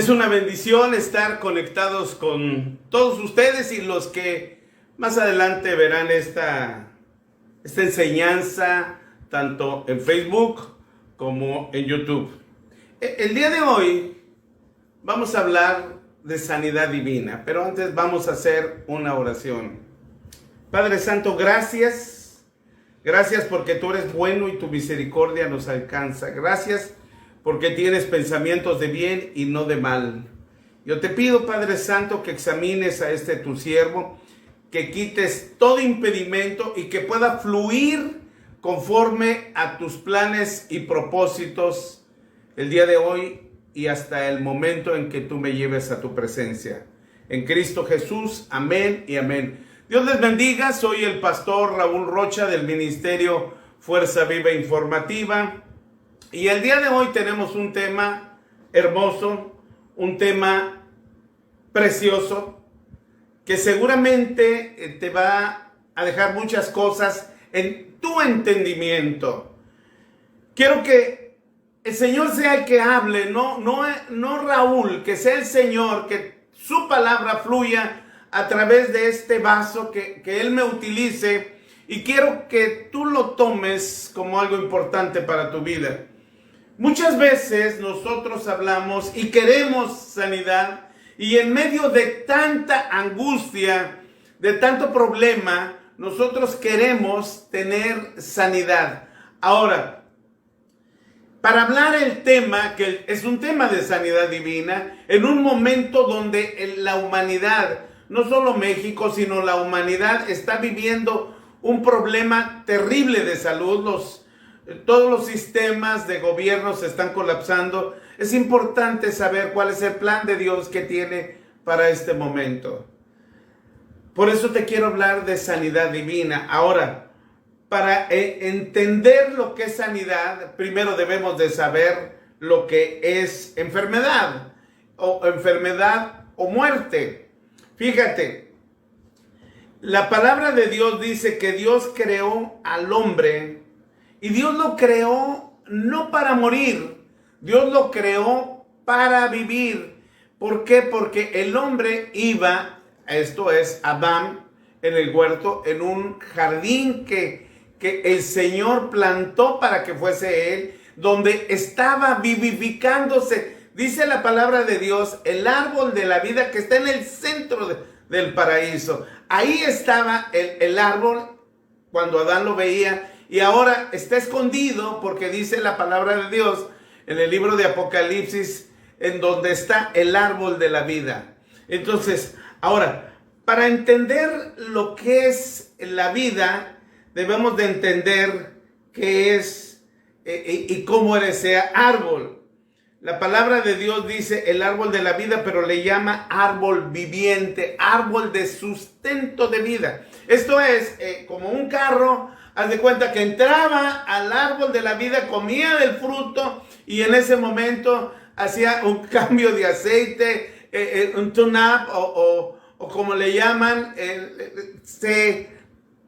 Es una bendición estar conectados con todos ustedes y los que más adelante verán esta enseñanza tanto en Facebook como en YouTube. El día de hoy vamos a hablar de sanidad divina, pero antes vamos a hacer una oración. Padre Santo, gracias. Gracias porque tú eres bueno y tu misericordia nos alcanza. Gracias porque tienes pensamientos de bien y no de mal. Yo te pido, Padre Santo, que examines a este tu siervo, que quites todo impedimento y que pueda fluir conforme a tus planes y propósitos el día de hoy y hasta el momento en que tú me lleves a tu presencia. En Cristo Jesús, amén y amén. Dios les bendiga, soy el pastor Raúl Rocha del Ministerio Fuerza Viva Informativa. Y el día de hoy tenemos un tema hermoso, un tema precioso, que seguramente te va a dejar muchas cosas en tu entendimiento. Quiero que el Señor sea el que hable, no Raúl, que sea el Señor, que su palabra fluya a través de este vaso, que Él me utilice, y quiero que tú lo tomes como algo importante para tu vida. Muchas veces nosotros hablamos y queremos sanidad, y en medio de tanta angustia, de tanto problema, nosotros queremos tener sanidad. Ahora, para hablar el tema, que es un tema de sanidad divina, en un momento donde la humanidad, no solo México, sino la humanidad está viviendo un problema terrible de salud, todos los sistemas de gobierno se están colapsando. Es importante saber cuál es el plan de Dios que tiene para este momento. Por eso te quiero hablar de sanidad divina. Ahora, para entender lo que es sanidad, primero debemos de saber lo que es enfermedad o muerte. Fíjate, la palabra de Dios dice que Dios creó al hombre. Y Dios lo creó no para morir, Dios lo creó para vivir. ¿Por qué? Porque el hombre iba, esto es Adán, en el huerto, en un jardín que el Señor plantó para que fuese él, donde estaba vivificándose. Dice la palabra de Dios, el árbol de la vida que está en el centro del paraíso. Ahí estaba el árbol cuando Adán lo veía. Y ahora está escondido porque dice la palabra de Dios en el libro de Apocalipsis, en donde está el árbol de la vida. Entonces, ahora, para entender lo que es la vida, debemos de entender qué es y cómo era ese árbol. La palabra de Dios dice el árbol de la vida, pero le llama árbol viviente, árbol de sustento de vida. Esto es como un carro. Haz de cuenta que entraba al árbol de la vida, comía del fruto y en ese momento hacía un cambio de aceite, un tune-up o como le llaman, se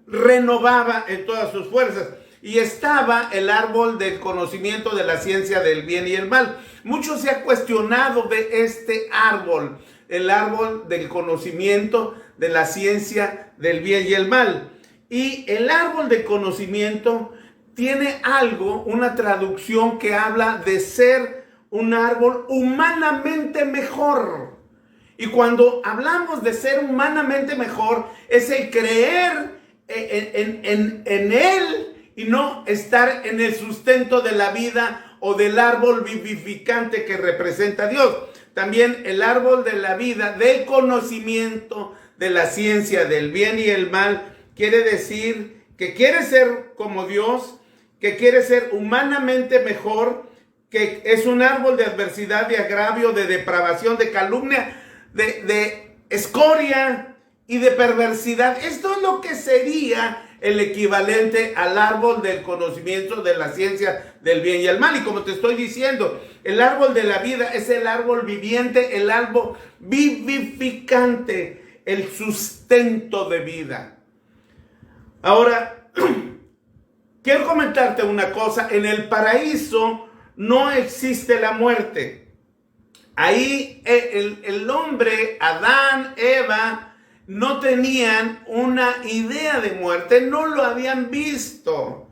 renovaba en todas sus fuerzas. Y estaba el árbol del conocimiento de la ciencia del bien y el mal. Mucho se ha cuestionado de este árbol, el árbol del conocimiento de la ciencia del bien y el mal. Y el árbol de conocimiento tiene algo, una traducción que habla de ser un árbol humanamente mejor. Y cuando hablamos de ser humanamente mejor, es el creer en él y no estar en el sustento de la vida o del árbol vivificante que representa a Dios. También el árbol de la vida, del conocimiento, de la ciencia, del bien y el mal, quiere decir que quiere ser como Dios, que quiere ser humanamente mejor, que es un árbol de adversidad, de agravio, de depravación, de calumnia, de escoria y de perversidad. Esto es lo que sería el equivalente al árbol del conocimiento de la ciencia del bien y el mal. Y como te estoy diciendo, el árbol de la vida es el árbol viviente, el árbol vivificante, el sustento de vida. Ahora, quiero comentarte una cosa. En el paraíso no existe la muerte. Ahí el hombre, Adán, Eva, no tenían una idea de muerte, no lo habían visto.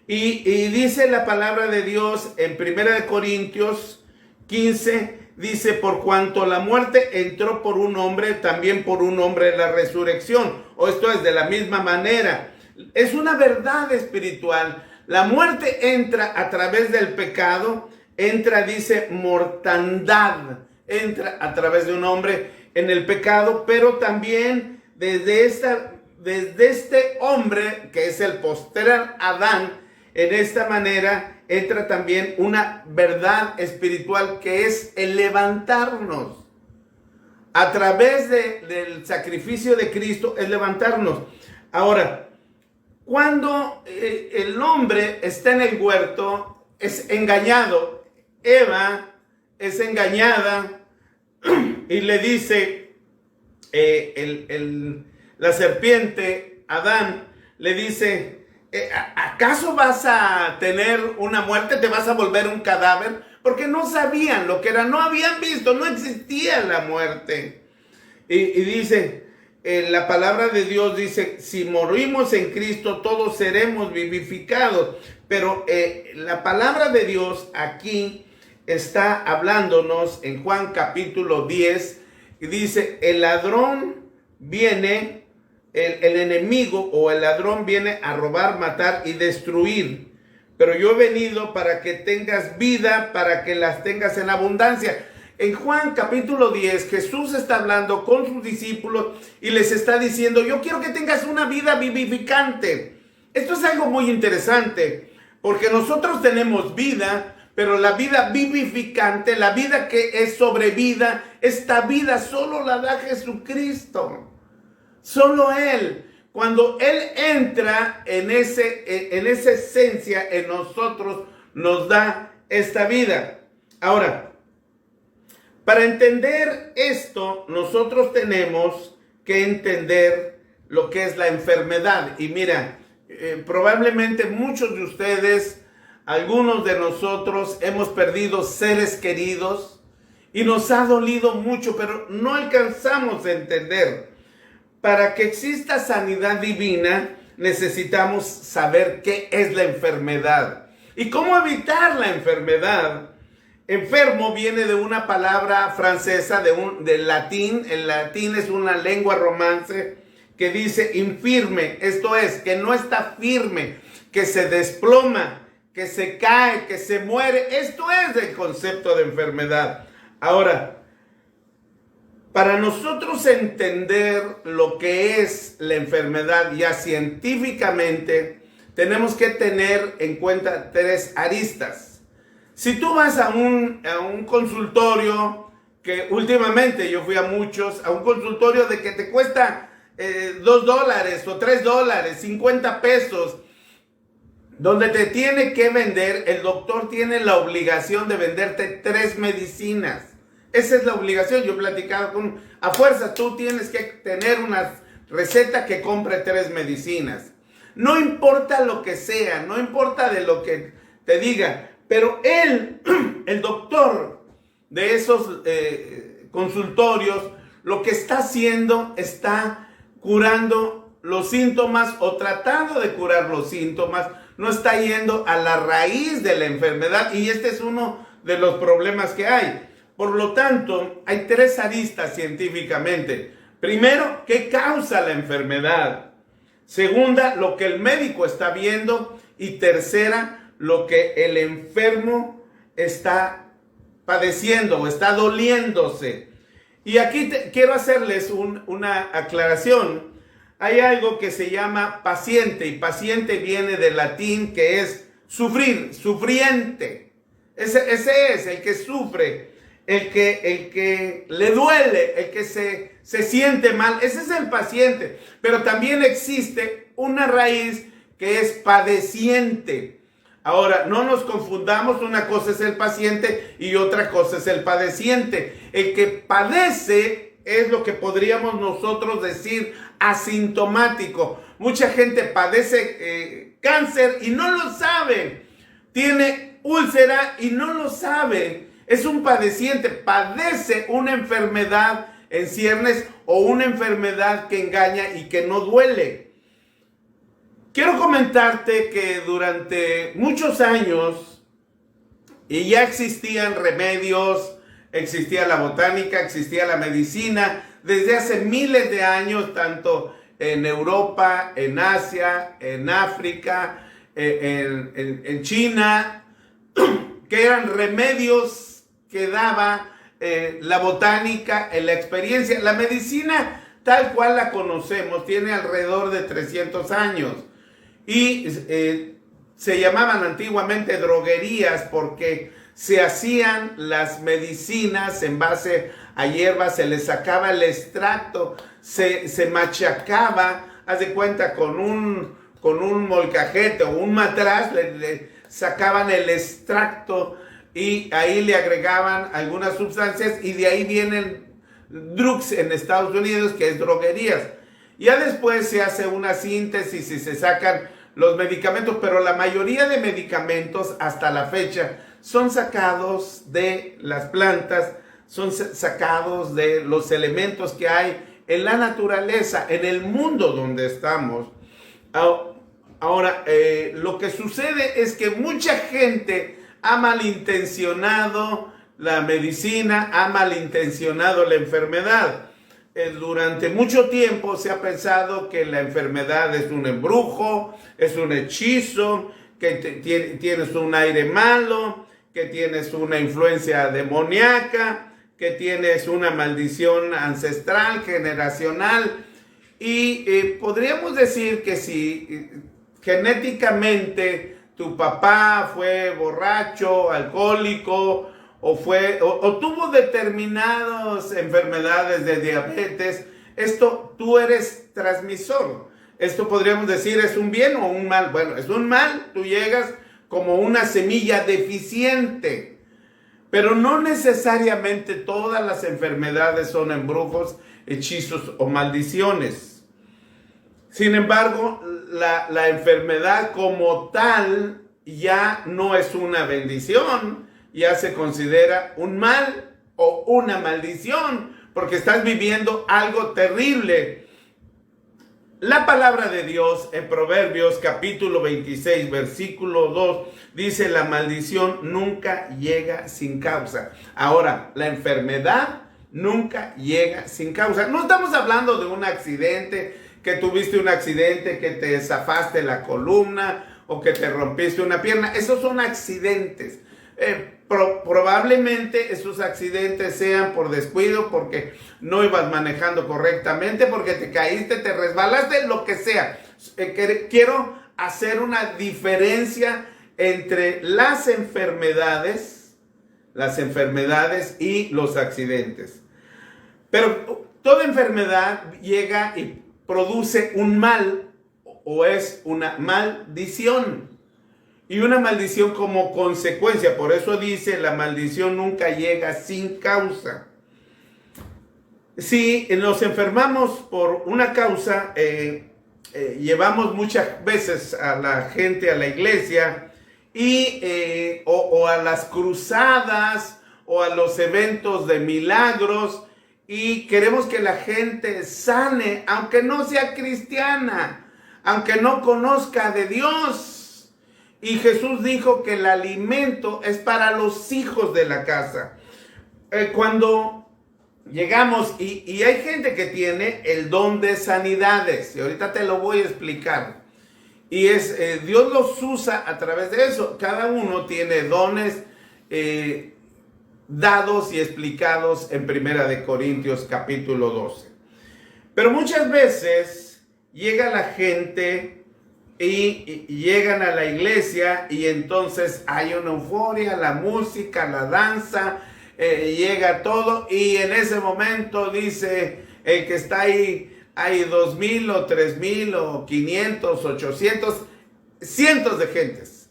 Y dice la palabra de Dios en 1 Corintios 15, dice, por cuanto la muerte entró por un hombre, también por un hombre la resurrección. O esto es de la misma manera. Es una verdad espiritual. La muerte entra a través del pecado, entra, dice, mortandad, entra a través de un hombre en el pecado, pero también desde este hombre, que es el postrer Adán, en esta manera entra también una verdad espiritual que es el levantarnos. A través del sacrificio de Cristo es levantarnos. Ahora, cuando el hombre está en el huerto, es engañado. Eva es engañada y le dice la serpiente, Adán, le dice, ¿acaso vas a tener una muerte? ¿Te vas a volver un cadáver? Porque no sabían lo que era, no habían visto, no existía la muerte. Y dice, la palabra de Dios dice, si morimos en Cristo, todos seremos vivificados. Pero la palabra de Dios aquí está hablándonos en Juan capítulo 10, y dice, el ladrón viene, el enemigo o el ladrón viene a robar, matar y destruir. Pero yo he venido para que tengas vida, para que las tengas en abundancia. En Juan capítulo 10, Jesús está hablando con sus discípulos y les está diciendo, yo quiero que tengas una vida vivificante. Esto es algo muy interesante, porque nosotros tenemos vida, pero la vida vivificante, la vida que es sobre vida, esta vida solo la da Jesucristo. Solo Él. Cuando Él entra en esa esencia en nosotros, nos da esta vida. Ahora, para entender esto, nosotros tenemos que entender lo que es la enfermedad. Y mira, probablemente muchos de ustedes, algunos de nosotros, hemos perdido seres queridos y nos ha dolido mucho, pero no alcanzamos a entender. Para que exista sanidad divina, necesitamos saber qué es la enfermedad y cómo evitar la enfermedad. Enfermo viene de una palabra francesa, del latín. El latín es una lengua romance que dice infirme, esto es, que no está firme, que se desploma, que se cae, que se muere. Esto es el concepto de enfermedad. Ahora, para nosotros entender lo que es la enfermedad ya científicamente, tenemos que tener en cuenta tres aristas. Si tú vas a un consultorio, que últimamente yo fui a muchos, a un consultorio de que te cuesta $2 o $3, 50 pesos, donde te tiene que vender, el doctor tiene la obligación de venderte 3 medicinas. Esa es la obligación. Yo he platicado con, a fuerza tú tienes que tener una receta que compre 3 medicinas. No importa lo que sea, no importa de lo que te diga, pero él, el doctor de esos consultorios, lo que está haciendo, está curando los síntomas o tratando de curar los síntomas, no está yendo a la raíz de la enfermedad, y este es uno de los problemas que hay. Por lo tanto, hay 3 aristas científicamente. Primero, ¿qué causa la enfermedad? Segunda, lo que el médico está viendo. Y tercera, lo que el enfermo está padeciendo o está doliéndose. Y aquí quiero hacerles una aclaración. Hay algo que se llama paciente, y paciente viene del latín, que es sufrir, sufriente. Ese es el que sufre. El que le duele, el que se siente mal, ese es el paciente. Pero también existe una raíz que es padeciente. Ahora, no nos confundamos, una cosa es el paciente y otra cosa es el padeciente. El que padece es lo que podríamos nosotros decir asintomático. Mucha gente padece cáncer y no lo sabe. Tiene úlcera y no lo sabe. Es un padeciente, padece una enfermedad en ciernes o una enfermedad que engaña y que no duele. Quiero comentarte que durante muchos años y ya existían remedios, existía la botánica, existía la medicina, desde hace miles de años, tanto en Europa, en Asia, en África, en China, que eran remedios que daba la botánica, la experiencia. La medicina tal cual la conocemos tiene alrededor de 300 años y se llamaban antiguamente droguerías porque se hacían las medicinas en base a hierbas, se les sacaba el extracto, se machacaba, haz de cuenta, con un molcajete o un matraz, le sacaban el extracto y ahí le agregaban algunas sustancias y de ahí vienen drugs en Estados Unidos, que es droguerías. Ya después se hace una síntesis y se sacan los medicamentos, pero la mayoría de medicamentos hasta la fecha son sacados de las plantas, son sacados de los elementos que hay en la naturaleza, en el mundo donde estamos. Ahora, lo que sucede es que mucha gente ha malintencionado la medicina, ha malintencionado la enfermedad. Durante mucho tiempo se ha pensado que la enfermedad es un embrujo, es un hechizo, que tienes un aire malo, que tienes una influencia demoníaca, que tienes una maldición ancestral, generacional. Y podríamos decir que si genéticamente tu papá fue borracho, alcohólico, o tuvo determinadas enfermedades de diabetes, tú eres transmisor. Esto podríamos decir es un bien o un mal. Bueno, es un mal, tú llegas como una semilla deficiente, pero no necesariamente todas las enfermedades son embrujos, hechizos o maldiciones. Sin embargo, la enfermedad como tal ya no es una bendición, ya se considera un mal o una maldición, porque estás viviendo algo terrible. La palabra de Dios en Proverbios capítulo 26, versículo 2, dice: la maldición nunca llega sin causa. Ahora, la enfermedad nunca llega sin causa. No estamos hablando de un accidente, que tuviste un accidente, que te zafaste la columna o que te rompiste una pierna. Esos son accidentes. Probablemente esos accidentes sean por descuido, porque no ibas manejando correctamente, porque te caíste, te resbalaste, lo que sea. Quiero hacer una diferencia entre las enfermedades y los accidentes. Pero toda enfermedad llega y produce un mal, o es una maldición. Y una maldición como consecuencia. Por eso dice: la maldición nunca llega sin causa. Si nos enfermamos por una causa, llevamos muchas veces a la gente a la iglesia o a las cruzadas o a los eventos de milagros, y queremos que la gente sane, aunque no sea cristiana, aunque no conozca de Dios. Y Jesús dijo que el alimento es para los hijos de la casa. Cuando llegamos, y hay gente que tiene el don de sanidades, y ahorita te lo voy a explicar. Y Dios los usa a través de eso. Cada uno tiene dones dados y explicados en 1 Corintios capítulo 12. Pero muchas veces llega la gente y llegan a la iglesia, y entonces hay una euforia, la música, la danza, llega todo, y en ese momento dice el que está ahí: hay 2,000 o 3,000 o 500, 800, cientos de gentes.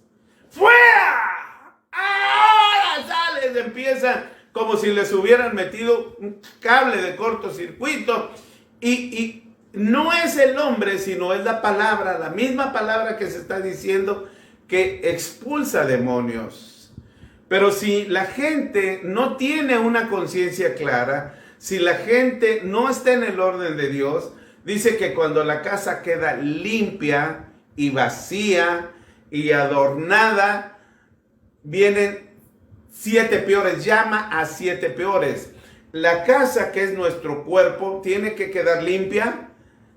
¡Fuera! ¡Ahora sales! Empieza como si les hubieran metido un cable de cortocircuito, y no es el hombre, sino es la palabra, la misma palabra que se está diciendo, que expulsa demonios. Pero si la gente no tiene una conciencia clara, si la gente no está en el orden de Dios, dice que cuando la casa queda limpia y vacía y adornada, vienen 7 peores, llama a 7 peores. La casa, que es nuestro cuerpo, tiene que quedar limpia,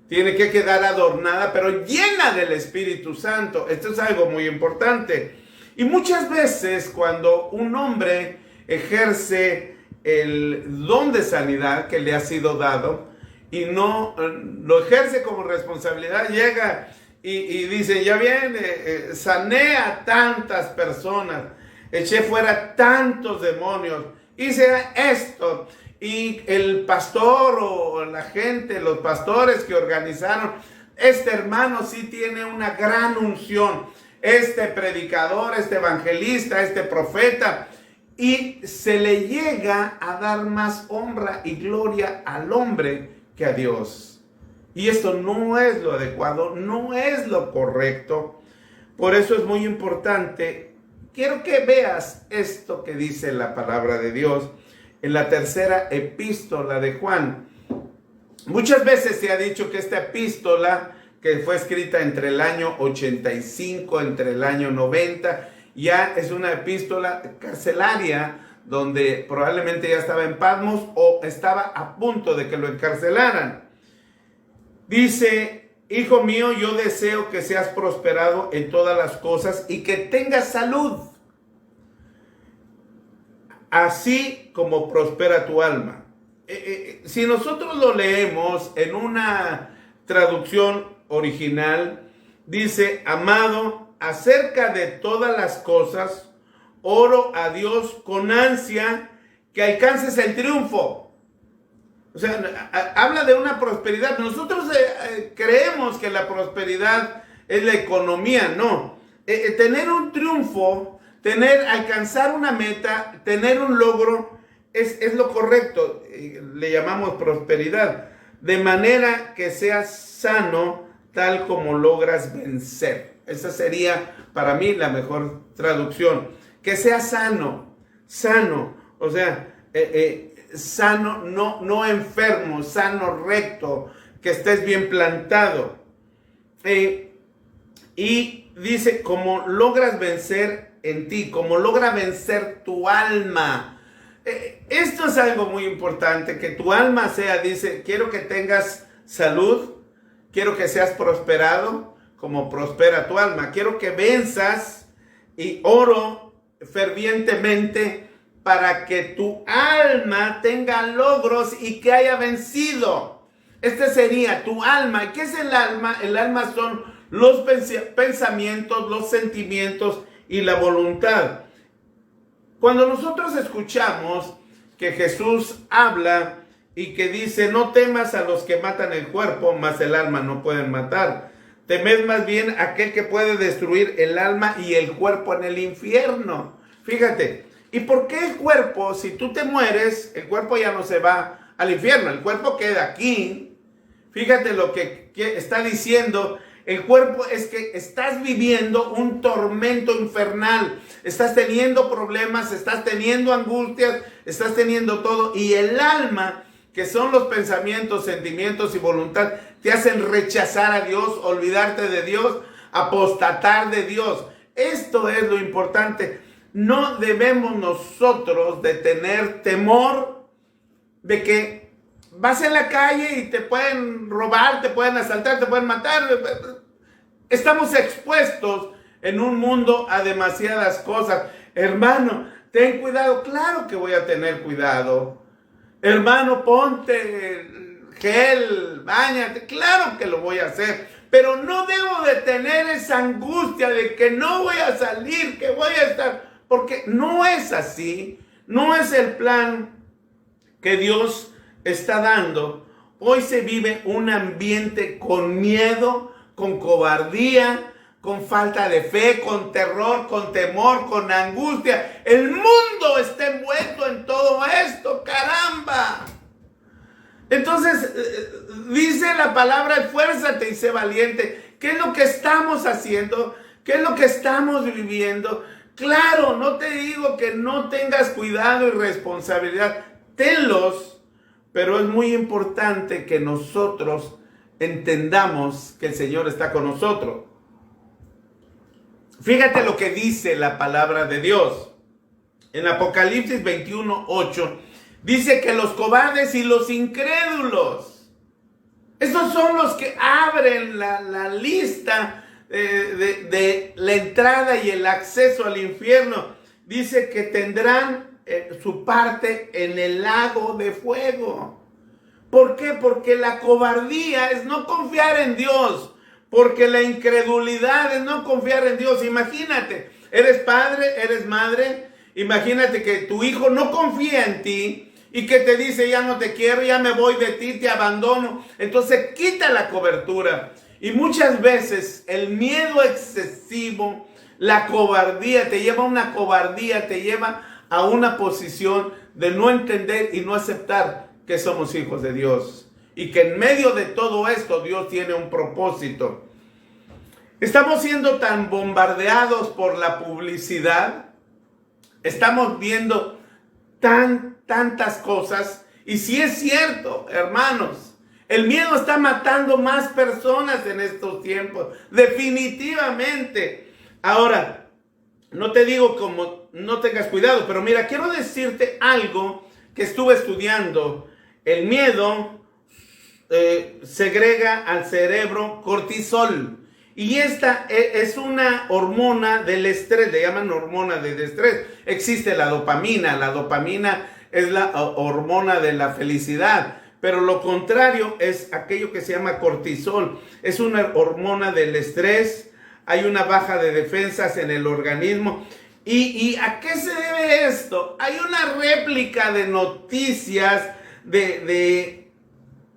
tiene que quedar adornada, pero llena del Espíritu Santo. Esto es algo muy importante. Y muchas veces cuando un hombre ejerce el don de sanidad que le ha sido dado y no lo ejerce como responsabilidad, llega y dice, ya viene, sané a tantas personas, eché fuera tantos demonios, hice esto. Y el pastor o la gente, los pastores que organizaron, este hermano sí tiene una gran unción, este predicador, este evangelista, este profeta, y se le llega a dar más honra y gloria al hombre que a Dios. Y esto no es lo adecuado, no es lo correcto. Por eso es muy importante. Quiero que veas esto que dice la palabra de Dios en la tercera epístola de Juan. Muchas veces se ha dicho que esta epístola, que fue escrita entre el año 85, entre el año 90, ya es una epístola carcelaria, donde probablemente ya estaba en Patmos o estaba a punto de que lo encarcelaran. Dice, hijo mío, yo deseo que seas prosperado en todas las cosas y que tengas salud, así como prospera tu alma. Si nosotros lo leemos en una traducción original, dice, amado, acerca de todas las cosas, oro a Dios con ansia que alcances el triunfo. O sea, habla de una prosperidad. Nosotros creemos que la prosperidad es la economía. No. Tener un triunfo, alcanzar una meta, tener un logro, es lo correcto. Le llamamos prosperidad. De manera que seas sano, tal como logras vencer. Esa sería para mí la mejor traducción. Que seas sano, o sea, sano, no enfermo, sano, recto, que estés bien plantado. Y dice, como logras vencer en ti, como logra vencer tu alma. Esto es algo muy importante, que tu alma sea, dice, quiero que tengas salud, quiero que seas prosperado, como prospera tu alma. Quiero que venzas y oro fervientemente para que tu alma tenga logros y que haya vencido. Este sería tu alma. ¿Y qué es el alma? El alma son los pensamientos, los sentimientos y la voluntad. Cuando nosotros escuchamos que Jesús habla y que dice, no temas a los que matan el cuerpo, mas el alma no pueden matar. Temed más bien a aquel que puede destruir el alma y el cuerpo en el infierno. Fíjate, ¿y por qué el cuerpo? Si tú te mueres, el cuerpo ya no se va al infierno, el cuerpo queda aquí. Fíjate lo que está diciendo. El cuerpo es que estás viviendo un tormento infernal, estás teniendo problemas, estás teniendo angustias, estás teniendo todo. Y el alma, que son los pensamientos, sentimientos y voluntad, te hacen rechazar a Dios, olvidarte de Dios, apostatar de Dios. Esto es lo importante. No debemos nosotros de tener temor de que vas en la calle y te pueden robar, te pueden asaltar, te pueden matar. Estamos expuestos en un mundo a demasiadas cosas. Hermano, ten cuidado. Claro que voy a tener cuidado. Hermano, ponte gel, báñate. Claro que lo voy a hacer. Pero no debo de tener esa angustia de que no voy a salir, que voy a estar. Porque no es así. No es el plan que Dios está dando. Hoy se vive un ambiente con miedo, con cobardía, con falta de fe, con terror, con temor, con angustia. El mundo está envuelto en todo esto, caramba. Entonces, dice la palabra, esfuérzate y sé valiente. ¿Qué es lo que estamos haciendo? ¿Qué es lo que estamos viviendo? Claro, no te digo que no tengas cuidado y responsabilidad, tenlos, pero es muy importante que nosotros entendamos que el Señor está con nosotros. Fíjate lo que dice la palabra de Dios. En Apocalipsis 21:8 dice que los cobardes y los incrédulos, esos son los que abren la lista de la entrada y el acceso al infierno. Dice que tendrán su parte en el lago de fuego. ¿Por qué? Porque la cobardía es no confiar en Dios. Porque la incredulidad es no confiar en Dios. Imagínate, eres padre, eres madre. Imagínate que tu hijo no confía en ti y que te dice: ya no te quiero, ya me voy de ti, te abandono. Entonces quita la cobertura. Y muchas veces el miedo excesivo, la cobardía, te lleva a una cobardía, te lleva a una posición de no entender y no aceptar que somos hijos de Dios. Y que en medio de todo esto Dios tiene un propósito. Estamos siendo tan bombardeados por la publicidad. Estamos viendo tantas cosas. Y si es cierto, hermanos, el miedo está matando más personas en estos tiempos. Definitivamente. Ahora, no te digo como no tengas cuidado, pero mira, quiero decirte algo que estuve estudiando. El miedo segrega al cerebro cortisol. Y esta es una hormona del estrés, le llaman hormona del estrés. Existe la dopamina es la hormona de la felicidad. Pero lo contrario es aquello que se llama cortisol. Es una hormona del estrés. Hay una baja de defensas en el organismo. ¿Y a qué se debe esto? Hay una réplica de noticias de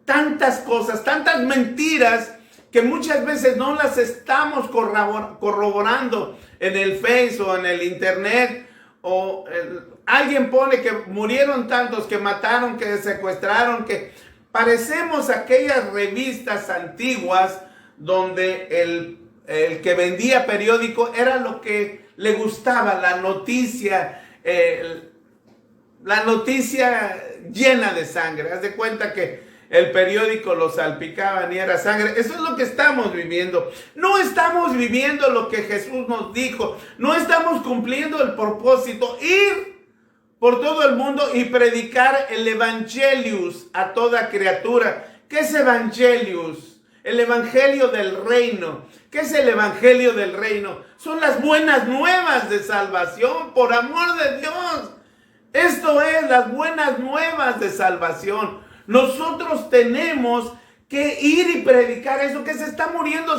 tantas cosas, tantas mentiras que muchas veces no las estamos corroborando en el Face o en el Internet. Alguien pone que murieron tantos, que mataron, que secuestraron, que parecemos aquellas revistas antiguas donde el que vendía periódico era lo que le gustaba, la noticia llena de sangre. Haz de cuenta que el periódico lo salpicaban y era sangre. Eso es lo que estamos viviendo. No estamos viviendo lo que Jesús nos dijo. No estamos cumpliendo el propósito. Ir por todo el mundo y predicar el Evangelius a toda criatura. ¿Qué es Evangelius? El Evangelio del Reino. ¿Qué es el Evangelio del Reino? Son las buenas nuevas de salvación, por amor de Dios. Esto es las buenas nuevas de salvación. Nosotros tenemos que ir y predicar eso, que se está muriendo,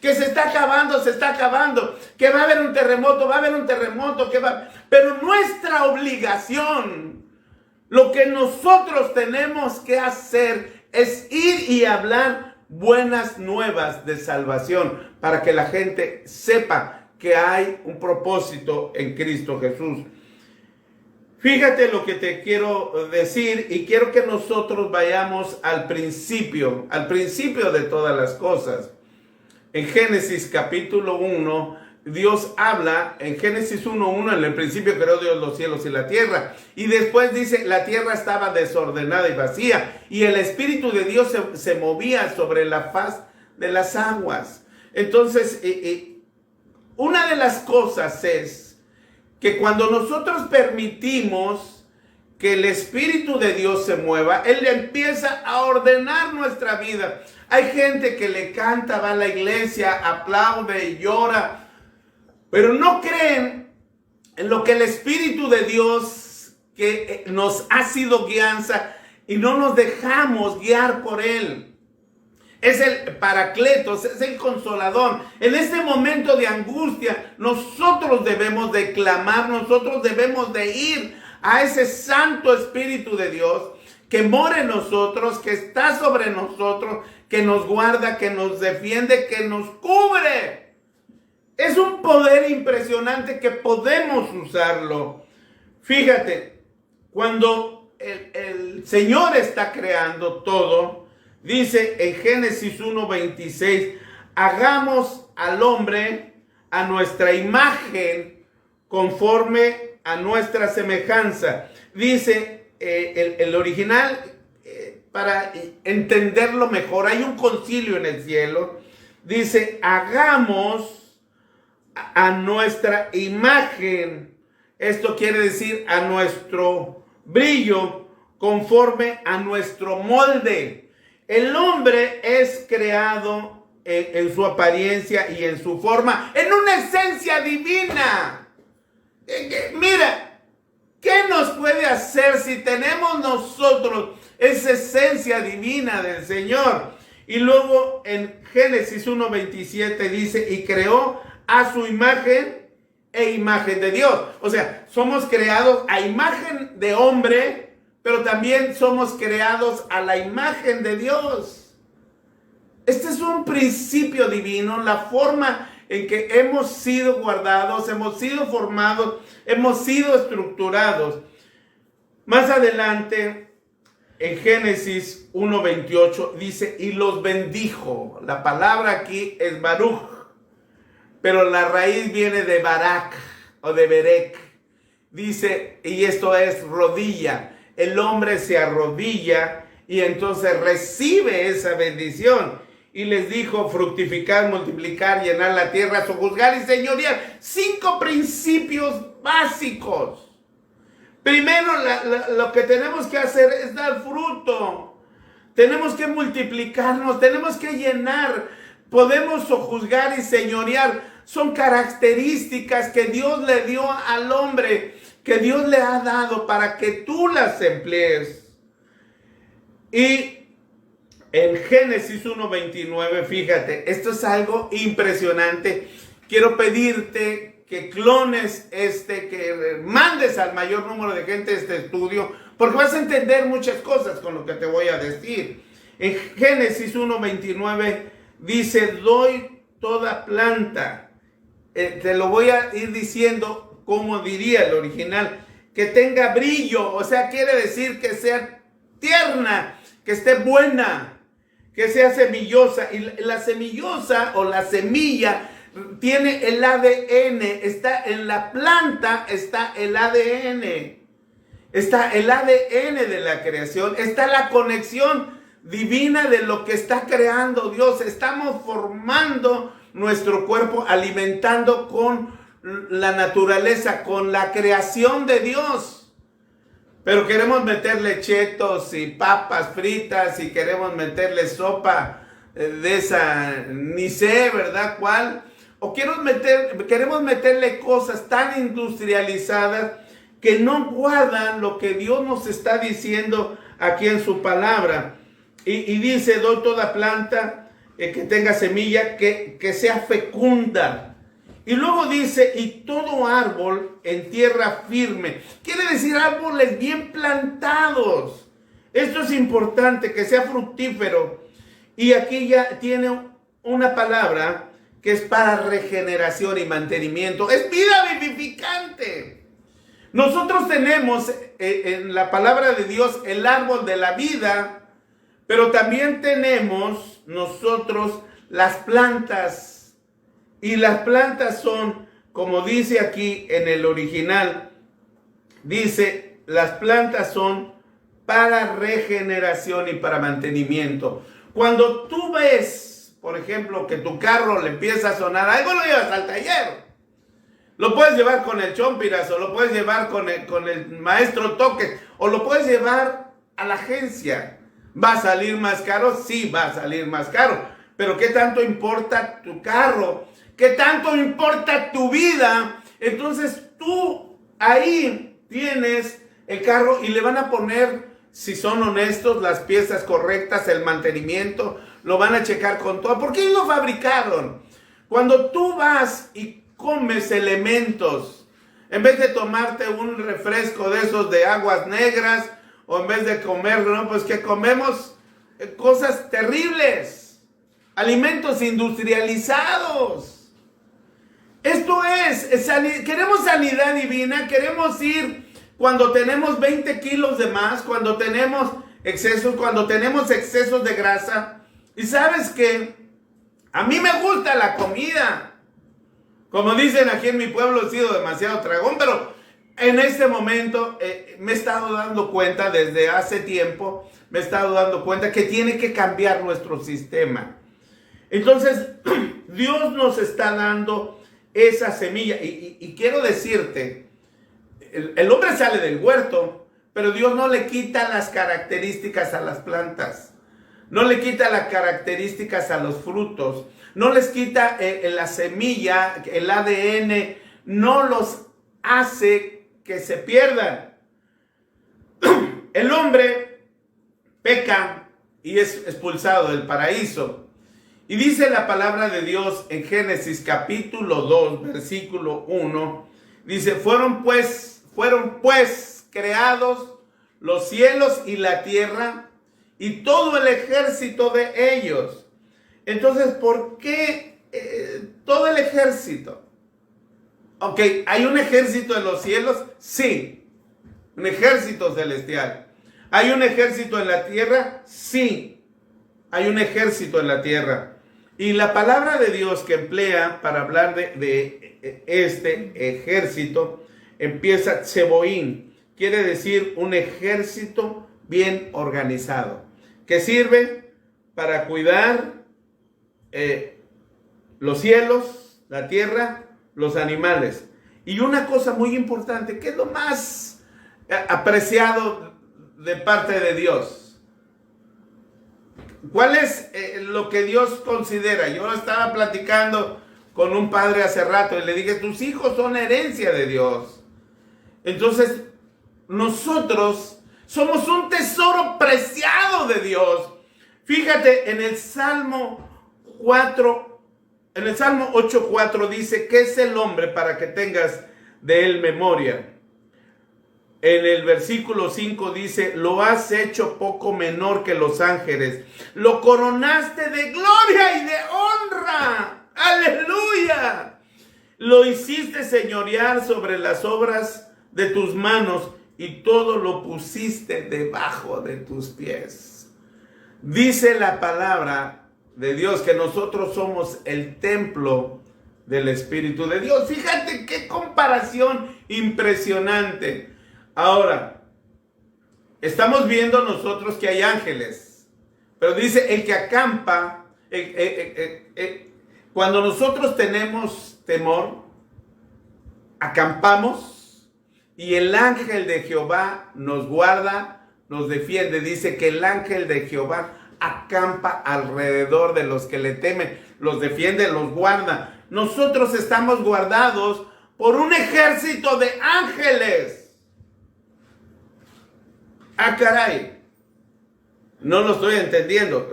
que se está acabando, que va a haber un terremoto, pero nuestra obligación, lo que nosotros tenemos que hacer es ir y hablar buenas nuevas de salvación, para que la gente sepa que hay un propósito en Cristo Jesús. Fíjate lo que te quiero decir, y quiero que nosotros vayamos al principio de todas las cosas. En Génesis capítulo 1, Dios habla, en Génesis 1:1, en el principio creó Dios los cielos y la tierra. Y después dice, la tierra estaba desordenada y vacía, y el Espíritu de Dios se movía sobre la faz de las aguas. Entonces, una de las cosas es que cuando nosotros permitimos que el Espíritu de Dios se mueva, Él empieza a ordenar nuestra vida. Hay gente que le canta, va a la iglesia, aplaude y llora, pero no creen en lo que el Espíritu de Dios que nos ha sido guianza, y no nos dejamos guiar por Él. Es el Paracletos, es el Consolador. En este momento de angustia, nosotros debemos de clamar, nosotros debemos de ir a ese Santo Espíritu de Dios que mora en nosotros, que está sobre nosotros, que nos guarda, que nos defiende, que nos cubre. Es un poder impresionante que podemos usarlo. Fíjate, cuando el Señor está creando todo, dice en Génesis 1:26, hagamos al hombre a nuestra imagen, conforme a nuestra semejanza. Dice el original, para entenderlo mejor, hay un concilio en el cielo. Dice, hagamos a nuestra imagen. Esto quiere decir a nuestro brillo, conforme a nuestro molde. El hombre es creado en su apariencia y en su forma, en una esencia divina. Mira, ¿qué nos puede hacer si tenemos nosotros esa esencia divina del Señor? Y luego en Génesis 1:27 dice, y creó a su imagen e imagen de Dios. O sea, somos creados a imagen de hombre, pero también somos creados a la imagen de Dios. Este es un principio divino, la forma en que hemos sido guardados, hemos sido formados, hemos sido estructurados. Más adelante, en Génesis 1:28 dice, y los bendijo. La palabra aquí es Baruch, pero la raíz viene de Barak o de Berek. Dice, y esto es rodilla. El hombre se arrodilla y entonces recibe esa bendición. Y les dijo, fructificar, multiplicar, llenar la tierra, sojuzgar y señorear. 5 principios básicos. Primero, lo que tenemos que hacer es dar fruto. Tenemos que multiplicarnos, tenemos que llenar. Podemos sojuzgar y señorear. Son características que Dios le dio al hombre, que Dios le ha dado para que tú las emplees. Y en Génesis 1:29, fíjate, esto es algo impresionante. Quiero pedirte que clones que mandes al mayor número de gente este estudio, porque vas a entender muchas cosas con lo que te voy a decir. En Génesis 1:29 dice, doy toda planta. Te lo voy a ir diciendo como diría el original, que tenga brillo, o sea, quiere decir que sea tierna, que esté buena, que sea semillosa. Y la semillosa o la semilla tiene el ADN, está en la planta, está el ADN. Está el ADN de la creación, está la conexión divina de lo que está creando Dios. Estamos formando nuestro cuerpo, alimentando con la naturaleza, con la creación de Dios. Pero queremos meterle chetos y papas fritas y queremos meterle sopa de esa, ni sé, ¿verdad? ¿Cuál? O queremos meterle cosas tan industrializadas que no guardan lo que Dios nos está diciendo aquí en su palabra. Y dice, doy toda planta que tenga semilla, que sea fecunda. Y luego dice, y todo árbol en tierra firme. Quiere decir árboles bien plantados. Esto es importante, que sea fructífero. Y aquí ya tiene una palabra que es para regeneración y mantenimiento. Es vida vivificante. Nosotros tenemos en la palabra de Dios el árbol de la vida, pero también tenemos nosotros las plantas. Y las plantas son, como dice aquí en el original, dice, las plantas son para regeneración y para mantenimiento. Cuando tú ves, por ejemplo, que tu carro le empieza a sonar algo, lo llevas al taller. Lo puedes llevar con el Chompiras, o lo puedes llevar con el maestro Toque, o lo puedes llevar a la agencia. ¿Va a salir más caro? Sí, va a salir más caro. Pero ¿qué tanto importa tu carro? ¿Qué tanto importa tu vida? Entonces tú ahí tienes el carro y le van a poner, si son honestos, las piezas correctas, el mantenimiento, lo van a checar con todo. ¿Por qué lo fabricaron? Cuando tú vas y comes elementos, en vez de tomarte un refresco de esos de aguas negras, o en vez de comer, no, pues que comemos cosas terribles, alimentos industrializados. Esto es, queremos sanidad divina, queremos ir cuando tenemos 20 kilos de más, cuando tenemos excesos de grasa. Y sabes que a mí me gusta la comida, Como dicen aquí en mi pueblo, he sido demasiado tragón, pero en este momento me he estado dando cuenta, desde hace tiempo, me he estado dando cuenta que tiene que cambiar nuestro sistema. Entonces, Dios nos está dando esa semilla. Y quiero decirte, el hombre sale del huerto, pero Dios no le quita las características a las plantas. No le quita las características a los frutos. No les quita la semilla, el ADN. No los hace que se pierdan. El hombre peca y es expulsado del paraíso. Y dice la palabra de Dios en Génesis capítulo 2, versículo 1. Dice, fueron pues creados los cielos y la tierra y todo el ejército de ellos. Entonces, ¿por qué todo el ejército? Ok, ¿hay un ejército en los cielos? Sí, un ejército celestial. ¿Hay un ejército en la tierra? Sí, hay un ejército en la tierra. Y la palabra de Dios que emplea para hablar de este ejército empieza Tseboim. Quiere decir un ejército bien organizado, que sirve para cuidar los cielos, la tierra, los animales. Y una cosa muy importante, que es lo más apreciado de parte de Dios. ¿Cuál es lo que Dios considera? Yo estaba platicando con un padre hace rato y le dije, tus hijos son herencia de Dios. Entonces, nosotros somos un tesoro preciado de Dios. Fíjate, en el Salmo 8:4 dice, ¿qué es el hombre para que tengas de él memoria? En el versículo 5 dice, lo has hecho poco menor que los ángeles. Lo coronaste de gloria y de honra. ¡Aleluya! Lo hiciste señorear sobre las obras de tus manos y todo lo pusiste debajo de tus pies. Dice la palabra de Dios que nosotros somos el templo del Espíritu de Dios. Fíjate qué comparación impresionante. Ahora, estamos viendo nosotros que hay ángeles, pero dice el que acampa, cuando nosotros tenemos temor, acampamos y el ángel de Jehová nos guarda, nos defiende. Dice que el ángel de Jehová acampa alrededor de los que le temen, los defiende, los guarda. Nosotros estamos guardados por un ejército de ángeles. Ah, caray, no lo estoy entendiendo.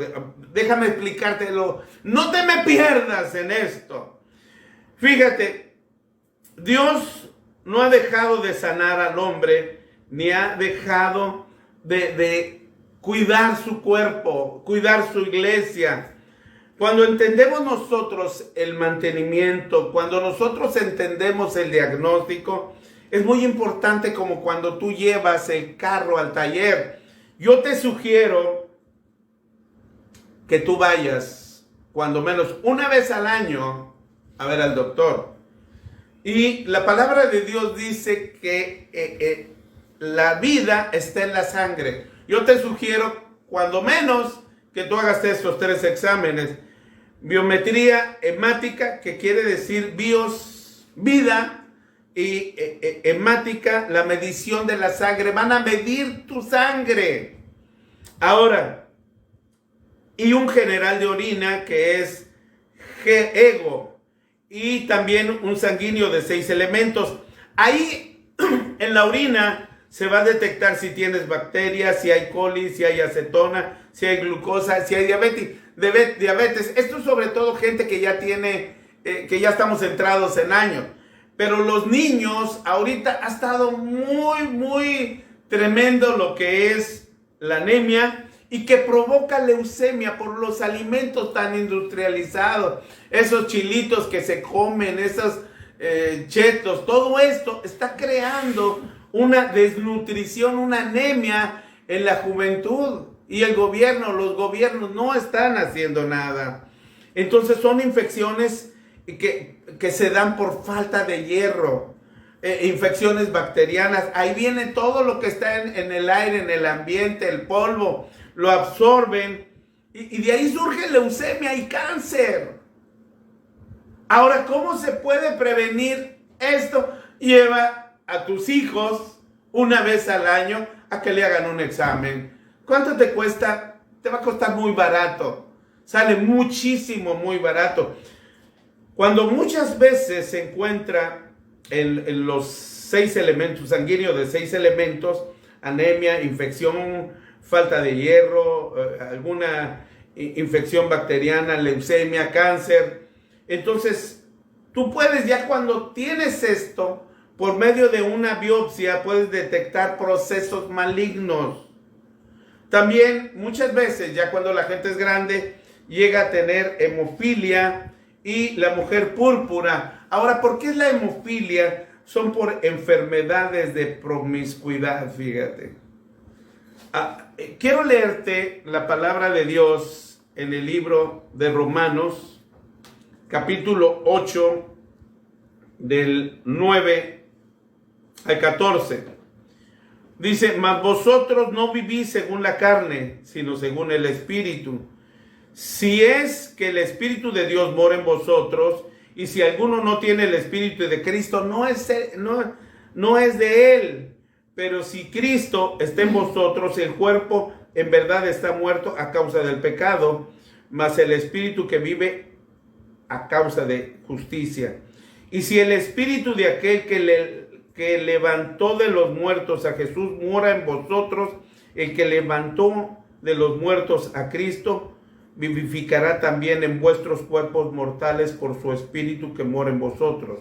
Déjame explicártelo. No te me pierdas en esto. Fíjate, Dios no ha dejado de sanar al hombre, ni ha dejado de cuidar su cuerpo, cuidar su iglesia. Cuando entendemos nosotros el mantenimiento, cuando nosotros entendemos el diagnóstico, es muy importante, como cuando tú llevas el carro al taller. Yo te sugiero que tú vayas cuando menos una vez al año a ver al doctor. Y la palabra de Dios dice que la vida está en la sangre. Yo te sugiero cuando menos que tú hagas estos 3 exámenes. Biometría hemática, que quiere decir vida, y hemática, la medición de la sangre. Van a medir tu sangre. Ahora, y un general de orina, que es ego, y también un sanguíneo de 6 elementos. Ahí en la orina se va a detectar si tienes bacterias, si hay coli, si hay acetona, si hay glucosa, si hay diabetes. Esto es sobre todo gente que ya tiene, que ya estamos entrados en años. Pero los niños, ahorita ha estado muy tremendo lo que es la anemia, y que provoca leucemia por los alimentos tan industrializados. Esos chilitos que se comen, esos chetos, todo esto está creando una desnutrición, una anemia en la juventud. Y los gobiernos no están haciendo nada. Entonces son infecciones que se dan por falta de hierro, infecciones bacterianas. Ahí viene todo lo que está en el aire, en el ambiente, el polvo, lo absorben y de ahí surge leucemia y cáncer. Ahora, ¿cómo se puede prevenir esto? Lleva a tus hijos una vez al año a que le hagan un examen. ¿Cuánto te cuesta? Te va a costar muy barato. Sale muchísimo, muy barato. Cuando muchas veces se encuentra en los 6 elementos sanguíneos de 6 elementos, anemia, infección, falta de hierro, alguna infección bacteriana, leucemia, cáncer. Entonces, tú puedes, ya cuando tienes esto, por medio de una biopsia, puedes detectar procesos malignos. También, muchas veces, ya cuando la gente es grande, llega a tener hemofilia y la mujer púrpura. Ahora, ¿por qué es la hemofilia? Son por enfermedades de promiscuidad, fíjate. Quiero leerte la palabra de Dios en el libro de Romanos, capítulo 8, del 9 al 14. Dice: mas vosotros no vivís según la carne, sino según el Espíritu. Si es que el Espíritu de Dios mora en vosotros, y si alguno no tiene el Espíritu de Cristo, no es de él. Pero si Cristo está en vosotros, el cuerpo en verdad está muerto a causa del pecado, mas el Espíritu que vive a causa de justicia. Y si el Espíritu de aquel que levantó de los muertos a Jesús mora en vosotros, el que levantó de los muertos a Cristo vivificará también en vuestros cuerpos mortales por su Espíritu que mora en vosotros.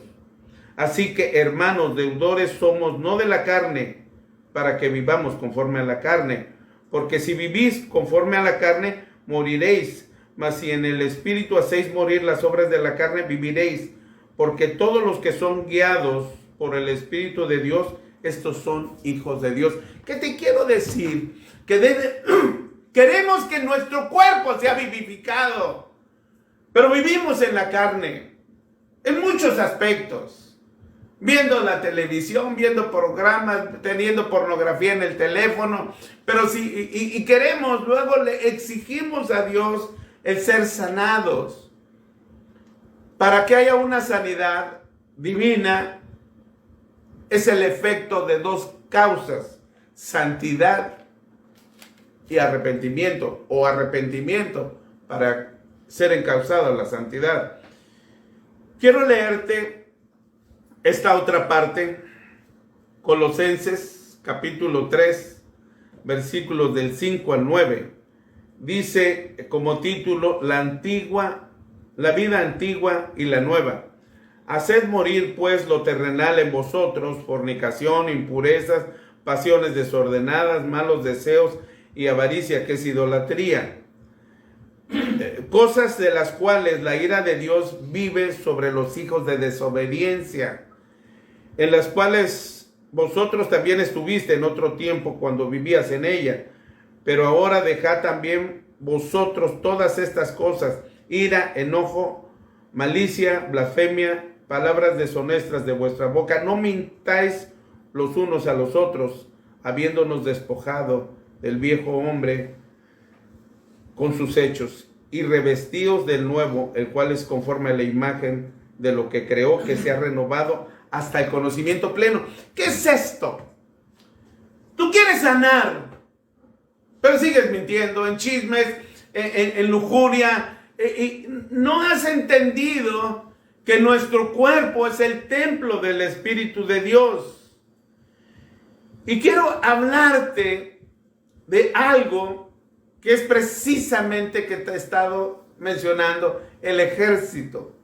Así que, hermanos, deudores somos no de la carne, para que vivamos conforme a la carne. Porque si vivís conforme a la carne, moriréis. Mas si en el Espíritu hacéis morir las obras de la carne, viviréis. Porque todos los que son guiados por el Espíritu de Dios, estos son hijos de Dios. ¿Qué te quiero decir? Que queremos que nuestro cuerpo sea vivificado, pero vivimos en la carne, en muchos aspectos. Viendo la televisión, viendo programas, teniendo pornografía en el teléfono, pero y queremos, luego le exigimos a Dios el ser sanados. Para que haya una sanidad divina, es el efecto de 2 causas: santidad y arrepentimiento, o arrepentimiento para ser encauzado a la santidad. Quiero leerte esta otra parte, Colosenses capítulo 3, versículos del 5 al 9. Dice como título: la vida antigua y la nueva. Haced morir pues lo terrenal en vosotros: fornicación, impurezas, pasiones desordenadas, malos deseos y avaricia, que es idolatría. Cosas de las cuales la ira de Dios vive sobre los hijos de desobediencia, en las cuales vosotros también estuviste en otro tiempo cuando vivías en ella. Pero ahora dejad también vosotros todas estas cosas: ira, enojo, malicia, blasfemia, palabras deshonestas de vuestra boca. No mintáis los unos a los otros, habiéndonos despojado del viejo hombre con sus hechos, y revestíos del nuevo, el cual es conforme a la imagen de lo que creó, que se ha renovado hasta el conocimiento pleno. ¿Qué es esto? Tú quieres sanar, pero sigues mintiendo en chismes, en lujuria, y no has entendido que nuestro cuerpo es el templo del Espíritu de Dios. Y quiero hablarte de algo que es precisamente que te he estado mencionando: el ejército.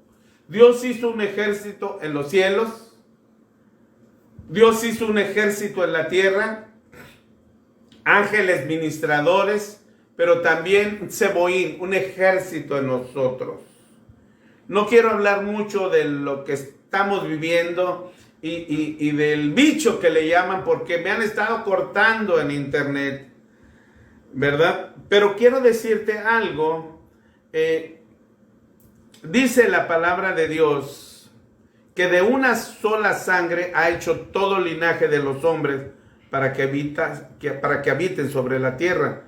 Dios hizo un ejército en los cielos, Dios hizo un ejército en la tierra, ángeles ministradores, pero también Seboín, un ejército en nosotros. No quiero hablar mucho de lo que estamos viviendo y del bicho que le llaman, porque me han estado cortando en internet, ¿verdad? Pero quiero decirte algo. Dice la palabra de Dios que de una sola sangre ha hecho todo linaje de los hombres para que habiten sobre la tierra,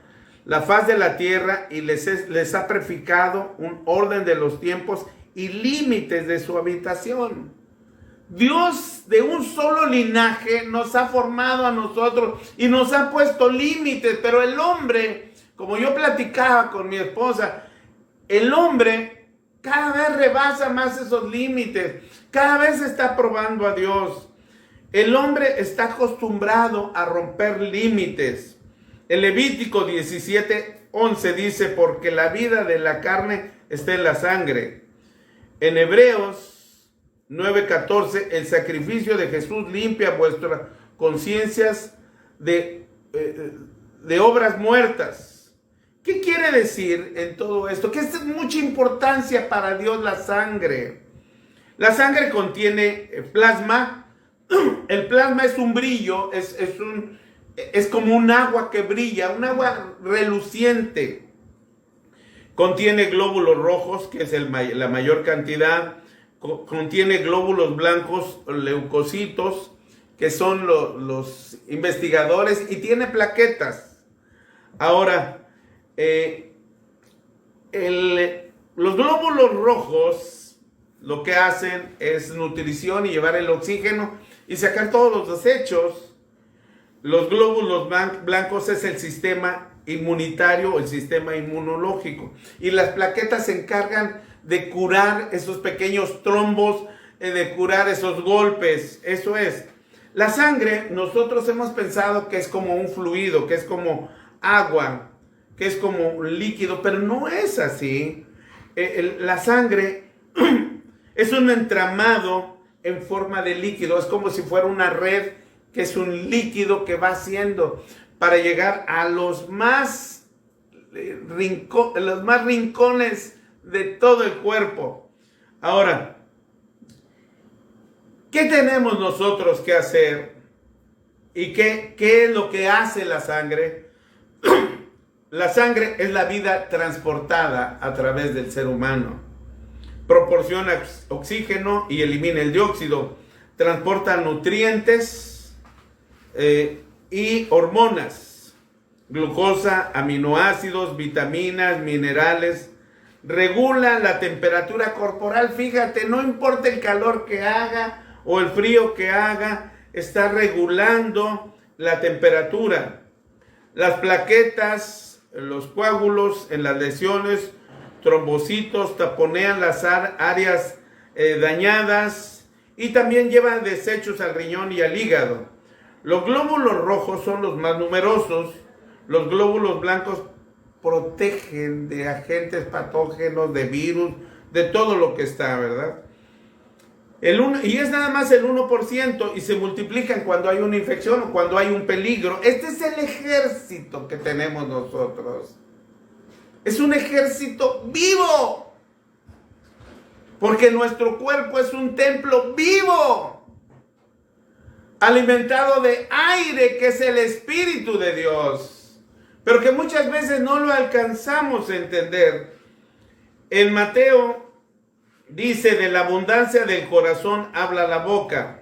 la faz de la tierra, y les ha prefijado un orden de los tiempos y límites de su habitación. Dios de un solo linaje nos ha formado a nosotros y nos ha puesto límites, pero el hombre, como yo platicaba con mi esposa, el hombre cada vez rebasa más esos límites, cada vez está probando a Dios. El hombre está acostumbrado a romper límites. El Levítico 17:11 dice, porque la vida de la carne está en la sangre. En Hebreos 9:14, el sacrificio de Jesús limpia vuestras conciencias de obras muertas. ¿Qué quiere decir en todo esto? Que es mucha importancia para Dios la sangre. La sangre contiene plasma. El plasma es un brillo, es como un agua que brilla, un agua reluciente. Contiene glóbulos rojos, que es la mayor cantidad. Contiene glóbulos blancos, leucocitos, que son los investigadores, y tiene plaquetas. Ahora, los glóbulos rojos lo que hacen es nutrición y llevar el oxígeno y sacar todos los desechos. Los glóbulos blancos es el sistema inmunitario o el sistema inmunológico. Y las plaquetas se encargan de curar esos pequeños trombos, de curar esos golpes. Eso es. La sangre, nosotros hemos pensado que es como un fluido, que es como agua, que es como un líquido, pero no es así. La sangre es un entramado en forma de líquido, es como si fuera una red, que es un líquido que va haciendo para llegar a los más rincones de todo el cuerpo. Ahora, ¿qué tenemos nosotros que hacer? ¿Y qué es lo que hace la sangre? La sangre es la vida transportada a través del ser humano. Proporciona oxígeno y elimina el dióxido. Transporta nutrientes y hormonas, glucosa, aminoácidos, vitaminas, minerales. Regula la temperatura corporal. Fíjate, no importa el calor que haga o el frío que haga, está regulando la temperatura. Las plaquetas, los coágulos en las lesiones, trombocitos, taponean las áreas dañadas y también llevan desechos al riñón y al hígado. Los glóbulos rojos son los más numerosos. Los glóbulos blancos protegen de agentes patógenos, de virus, de todo lo que está, ¿verdad? Y es nada más el 1% y se multiplican cuando hay una infección o cuando hay un peligro. Este es el ejército que tenemos nosotros. Es un ejército vivo. Porque nuestro cuerpo es un templo vivo, alimentado de aire, que es el Espíritu de Dios. Pero que muchas veces no lo alcanzamos a entender. En Mateo dice, de la abundancia del corazón habla la boca.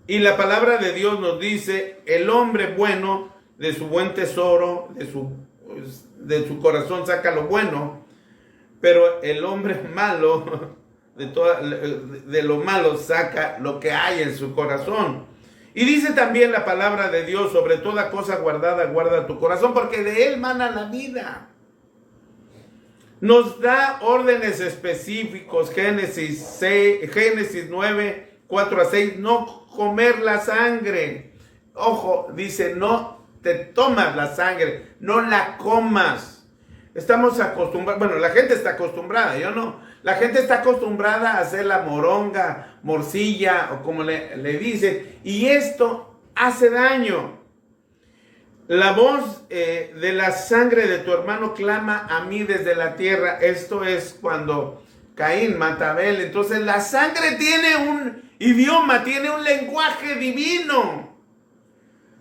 Y la palabra de Dios nos dice, el hombre bueno de su buen tesoro, de su corazón saca lo bueno, pero el hombre malo de lo malo saca lo que hay en su corazón. Y dice también la palabra de Dios, sobre toda cosa guardada, guarda tu corazón, porque de él mana la vida. Nos da órdenes específicos, Génesis 9, 4-6, no comer la sangre. Ojo, dice, no te tomas la sangre, no la comas. Estamos acostumbrados, bueno, la gente está acostumbrada, yo no. La gente está acostumbrada a hacer la moronga, morcilla o como le dicen, y esto hace daño. La voz de la sangre de tu hermano clama a mí desde la tierra. Esto es cuando Caín mata a Abel. Entonces la sangre tiene un idioma, tiene un lenguaje divino.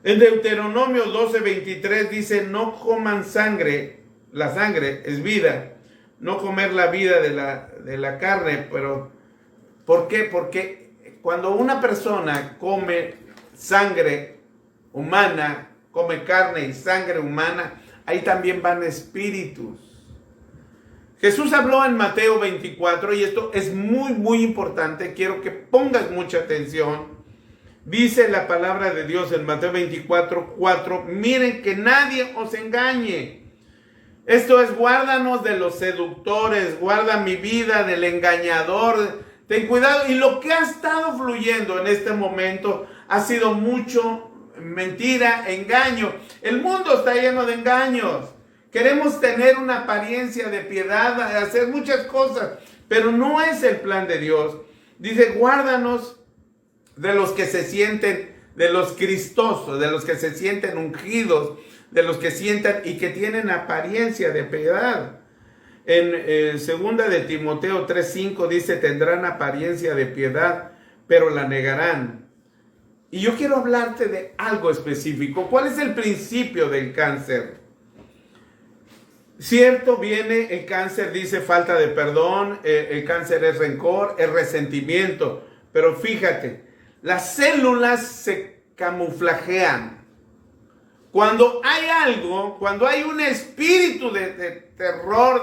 En Deuteronomio 12:23 dice, no coman sangre, la sangre es vida. no comer la vida de la carne, pero ¿por qué? Porque cuando una persona come sangre humana, come carne y sangre humana, ahí también van espíritus. Jesús habló en Mateo 24, y esto es muy importante, quiero que pongas mucha atención. Dice la palabra de Dios en Mateo 24:4, miren que nadie os engañe. Esto es, guárdanos de los seductores, guarda mi vida del engañador. Ten cuidado. Y lo que ha estado fluyendo en este momento ha sido mucho mentira, engaño. El mundo está lleno de engaños. Queremos tener una apariencia de piedad, hacer muchas cosas, pero no es el plan de Dios. Dice, guárdanos de los que se sienten, de los cristosos, de los que se sienten ungidos, de los que sientan y que tienen apariencia de piedad. En segunda de Timoteo 3:5 dice, tendrán apariencia de piedad, pero la negarán. Y yo quiero hablarte de algo específico. ¿Cuál es el principio del cáncer? Cierto, viene el cáncer, dice falta de perdón, el cáncer es rencor, es resentimiento, pero fíjate, las células se camuflajean. Cuando hay algo, cuando hay un espíritu de terror,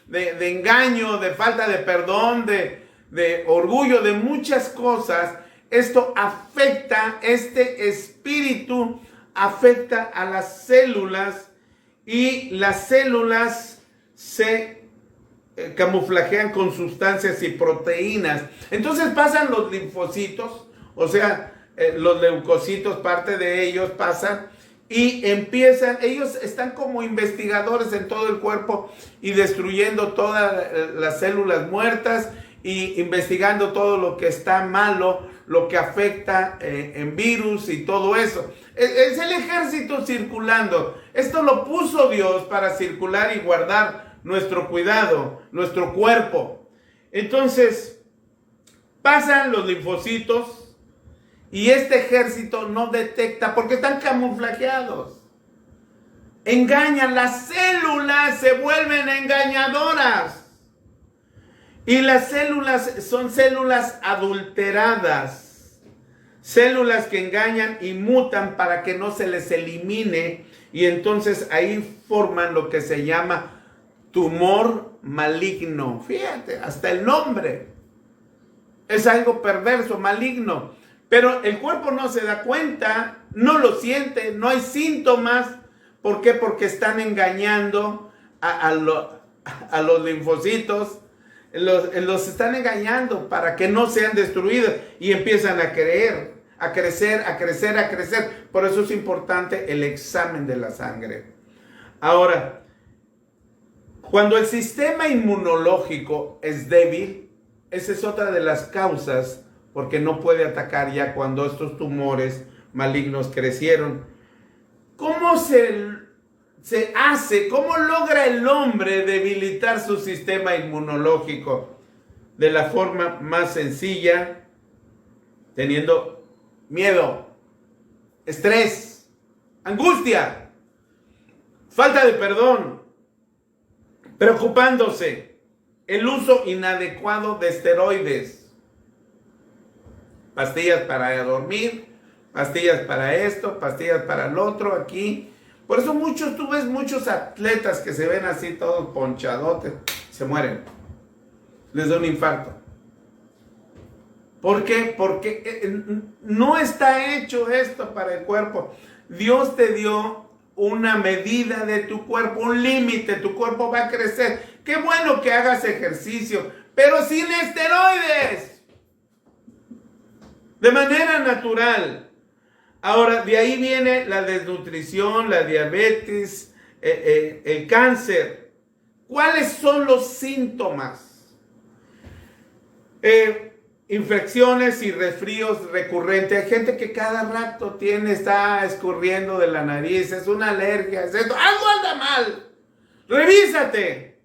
de engaño, de falta de perdón, de orgullo, de muchas cosas, esto afecta, este espíritu afecta a las células y las células se camuflajean con sustancias y proteínas. Entonces pasan los linfocitos, o sea, los leucocitos, parte de ellos pasan y empiezan, ellos están como investigadores en todo el cuerpo y destruyendo todas las células muertas y investigando todo lo que está malo, lo que afecta en virus y todo eso. Es el ejército circulando. Esto lo puso Dios para circular y guardar nuestro cuidado, nuestro cuerpo. Entonces, pasan los linfocitos y este ejército no detecta porque están camuflajeados. Engañan, las células se vuelven engañadoras. Y las células son células adulteradas, células que engañan y mutan para que no se les elimine, y entonces ahí forman lo que se llama tumor maligno. Fíjate, hasta el nombre es algo perverso, maligno, pero el cuerpo no se da cuenta, no lo siente, no hay síntomas. ¿Por qué? Porque están engañando a los linfocitos. Los están engañando para que no sean destruidos y empiezan a creer, a crecer. Por eso es importante el examen de la sangre. Ahora, cuando el sistema inmunológico es débil, esa es otra de las causas porque no puede atacar ya cuando estos tumores malignos crecieron. ¿Cómo se hace? ¿Cómo logra el hombre debilitar su sistema inmunológico? De la forma más sencilla, teniendo miedo, estrés, angustia, falta de perdón, preocupándose, el uso inadecuado de esteroides, pastillas para dormir, pastillas para esto, pastillas para el otro, aquí. Por eso tú ves muchos atletas que se ven así todos ponchadotes, se mueren, les da un infarto. ¿Por qué? Porque no está hecho esto para el cuerpo. Dios te dio una medida de tu cuerpo, un límite, tu cuerpo va a crecer. Qué bueno que hagas ejercicio, pero sin esteroides, de manera natural. Ahora, de ahí viene la desnutrición, la diabetes, el cáncer. ¿Cuáles son los síntomas? Infecciones y resfríos recurrentes. Hay gente que cada rato está escurriendo de la nariz, es una alergia, es esto. Algo anda mal. Revísate.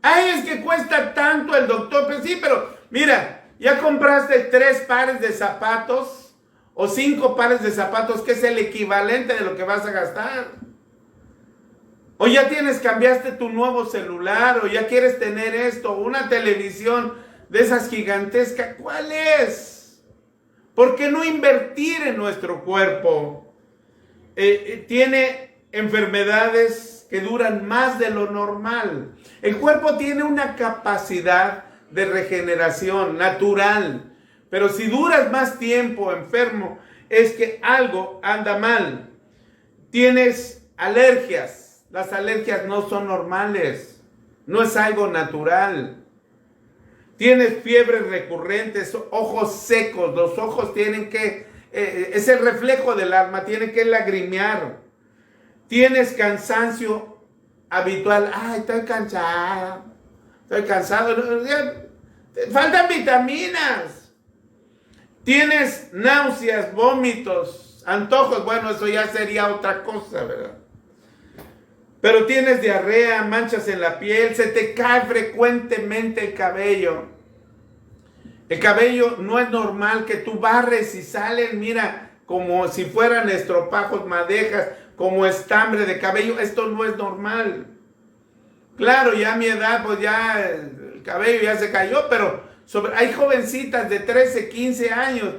Ay, es que cuesta tanto el doctor. Pues sí, pero mira, ya compraste 3 pares de zapatos o 5 pares de zapatos, que es el equivalente de lo que vas a gastar. O ya cambiaste tu nuevo celular, o ya quieres tener esto, una televisión de esas gigantescas. ¿Cuál es? ¿Por qué no invertir en nuestro cuerpo? Tiene enfermedades que duran más de lo normal. El cuerpo tiene una capacidad de regeneración natural, pero si duras más tiempo enfermo, es que algo anda mal. Tienes alergias. Las alergias no son normales, no es algo natural. Tienes fiebres recurrentes, ojos secos, los ojos tienen que, es el reflejo del alma, tienen que lagrimear. Tienes cansancio habitual, ay, estoy cansado, faltan vitaminas. Tienes náuseas, vómitos, antojos, bueno, eso ya sería otra cosa, ¿verdad? Pero tienes diarrea, manchas en la piel, se te cae frecuentemente el cabello. El cabello no es normal que tú barres y salen, mira, como si fueran estropajos, madejas, como estambre de cabello. Esto no es normal. Claro, ya a mi edad, pues ya el cabello ya se cayó, pero hay jovencitas de 13, 15 años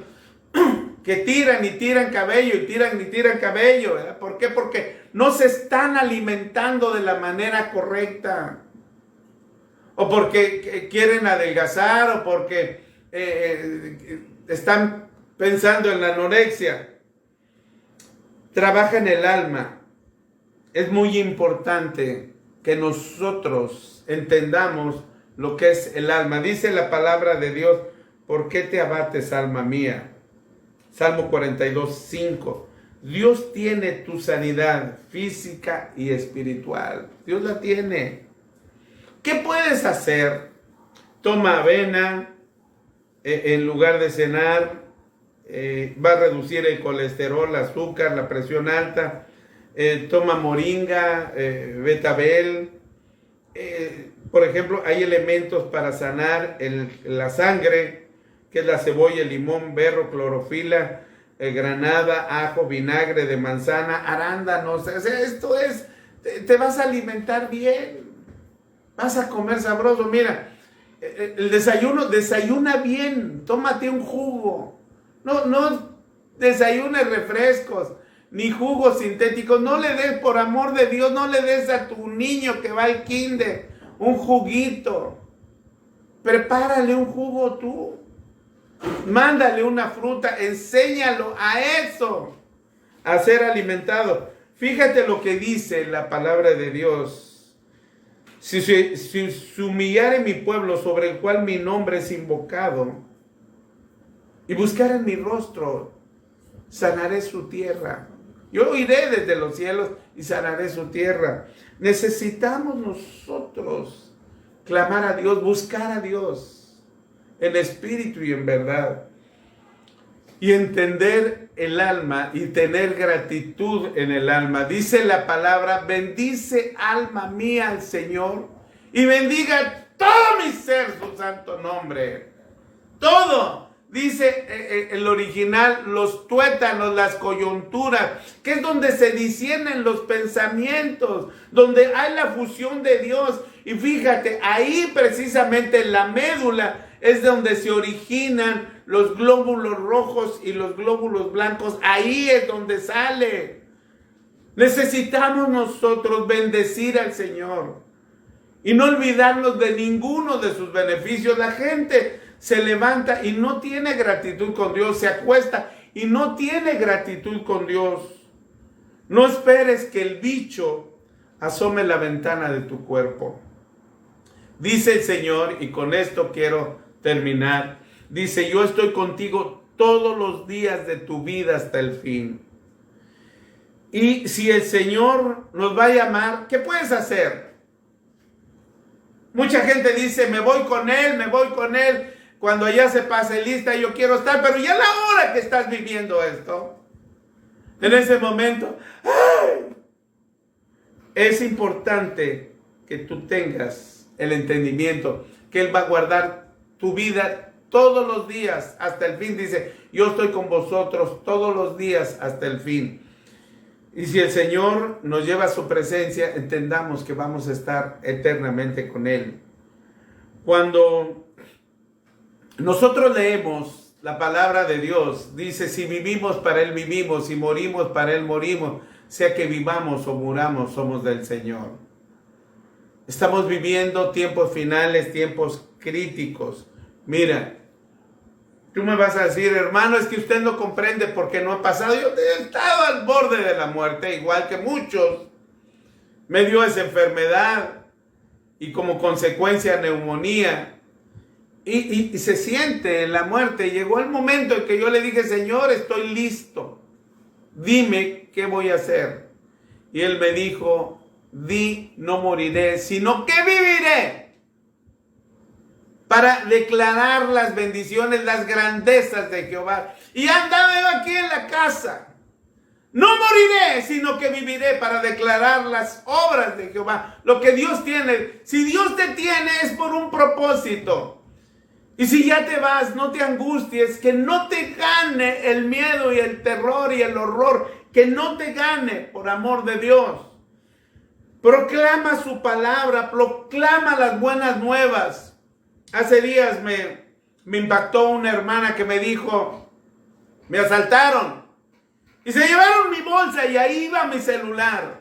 que tiran y tiran cabello y tiran cabello, ¿verdad? ¿Por qué? Porque no se están alimentando de la manera correcta, o porque quieren adelgazar, o porque están pensando en la anorexia. Trabaja en el alma. Es muy importante que nosotros entendamos lo que es el alma. Dice la palabra de Dios: ¿por qué te abates, alma mía? Salmo 42, 5. Dios tiene tu sanidad física y espiritual. Dios la tiene. ¿Qué puedes hacer? Toma avena en lugar de cenar. Va a reducir el colesterol, el azúcar, la presión alta. Toma moringa, betabel. Por ejemplo, hay elementos para sanar la sangre, que es la cebolla, el limón, berro, clorofila, granada, ajo, vinagre de manzana, arándanos. O sea, esto es, te vas a alimentar bien, vas a comer sabroso. Mira, el desayuno, desayuna bien, tómate un jugo. No desayunes refrescos, ni jugos sintéticos. No le des, por amor de Dios, no le des a tu niño que va al kinder un juguito. Prepárale un jugo tú. Mándale una fruta, enséñalo a eso, a ser alimentado. Fíjate lo que dice la palabra de Dios. Si se humillare mi pueblo, sobre el cual mi nombre es invocado, y buscaren mi rostro, sanaré su tierra. Yo iré desde los cielos y sanaré su tierra. Necesitamos nosotros clamar a Dios, buscar a Dios en espíritu y en verdad, y entender el alma y tener gratitud en el alma. Dice la palabra: bendice alma mía al Señor y bendiga todo mi ser su santo nombre. Todo. Dice el original, los tuétanos, las coyunturas, que es donde se disciernen los pensamientos, donde hay la fusión de Dios. Y fíjate, ahí precisamente en la médula es donde se originan los glóbulos rojos y los glóbulos blancos. Ahí es donde sale. Necesitamos nosotros bendecir al Señor y no olvidarnos de ninguno de sus beneficios. La gente se levanta y no tiene gratitud con Dios, se acuesta y no tiene gratitud con Dios. No esperes que el bicho asome la ventana de tu cuerpo. Dice el Señor, y con esto quiero terminar, dice: yo estoy contigo todos los días de tu vida hasta el fin. Y si el Señor nos va a llamar, ¿qué puedes hacer? Mucha gente dice: me voy con Él, cuando ya se pase lista yo quiero estar, pero ya la hora que estás viviendo esto, en ese momento, ¡ay! Es importante que tú tengas el entendimiento que Él va a guardar tu vida todos los días hasta el fin. Dice: yo estoy con vosotros todos los días hasta el fin. Y si el Señor nos lleva a su presencia, entendamos que vamos a estar eternamente con Él. Cuando nosotros leemos la palabra de Dios, dice, si vivimos para Él vivimos, si morimos para Él morimos, sea que vivamos o muramos, somos del Señor. Estamos viviendo tiempos finales, tiempos críticos. Mira, tú me vas a decir, hermano, es que usted no comprende porque no ha pasado. Yo he estado al borde de la muerte, igual que muchos. Me dio esa enfermedad y como consecuencia neumonía. Y se siente en la muerte. Llegó el momento en que yo le dije, Señor, estoy listo. Dime qué voy a hacer. Y Él me dijo, di, no moriré, sino que viviré para declarar las bendiciones, las grandezas de Jehová. Y andaba yo aquí en la casa. No moriré, sino que viviré para declarar las obras de Jehová. Lo que Dios tiene. Si Dios te tiene es por un propósito. Y si ya te vas, no te angusties, que no te gane el miedo y el terror y el horror, que no te gane por amor de Dios. Proclama su palabra, proclama las buenas nuevas. Hace días me impactó una hermana que me dijo, me asaltaron y se llevaron mi bolsa y ahí iba mi celular.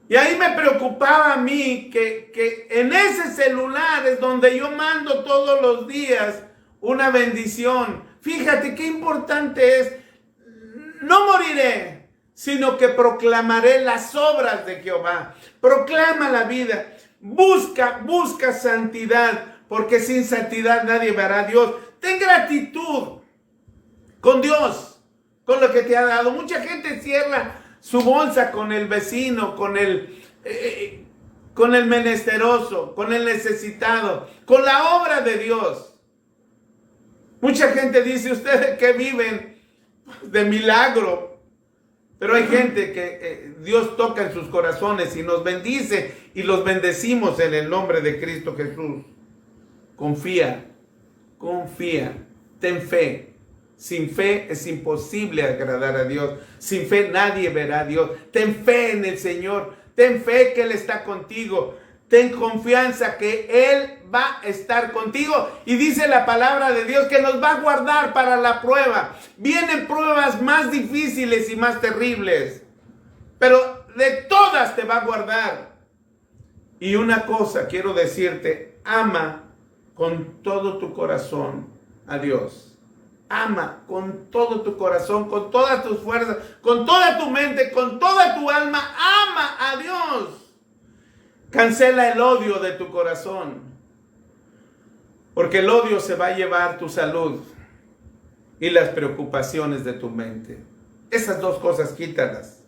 Y ahí me preocupaba a mí que en ese celular es donde yo mando todos los días una bendición. Fíjate qué importante es. No moriré, sino que proclamaré las obras de Jehová. Proclama la vida. Busca santidad, porque sin santidad nadie verá a Dios. Ten gratitud con Dios, con lo que te ha dado. Mucha gente cierra su bolsa con el vecino, con el menesteroso, con el necesitado, con la obra de Dios. Mucha gente dice, ustedes que viven de milagro, pero hay gente que Dios toca en sus corazones y nos bendice y los bendecimos en el nombre de Cristo Jesús. Confía, ten fe. Sin fe es imposible agradar a Dios. Sin fe nadie verá a Dios. Ten fe en el Señor. Ten fe que Él está contigo. Ten confianza que Él va a estar contigo. Y dice la palabra de Dios que nos va a guardar para la prueba. Vienen pruebas más difíciles y más terribles. Pero de todas te va a guardar. Y una cosa quiero decirte. Ama con todo tu corazón a Dios. Ama con todo tu corazón, con todas tus fuerzas, con toda tu mente, con toda tu alma. Ama a Dios. Cancela el odio de tu corazón. Porque el odio se va a llevar tu salud y las preocupaciones de tu mente. Esas dos cosas quítalas.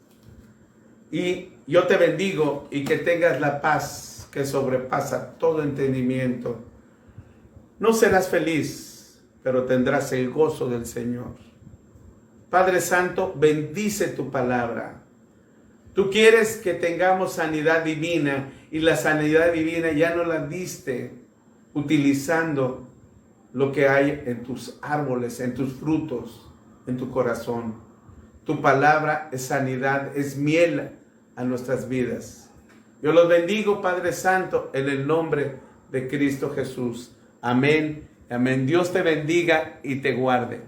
Y yo te bendigo y que tengas la paz que sobrepasa todo entendimiento. No serás feliz, pero tendrás el gozo del Señor. Padre Santo, bendice tu palabra. Tú quieres que tengamos sanidad divina y la sanidad divina ya no la diste utilizando lo que hay en tus árboles, en tus frutos, en tu corazón. Tu palabra es sanidad, es miel a nuestras vidas. Yo los bendigo, Padre Santo, en el nombre de Cristo Jesús. Amén. Amén. Dios te bendiga y te guarde.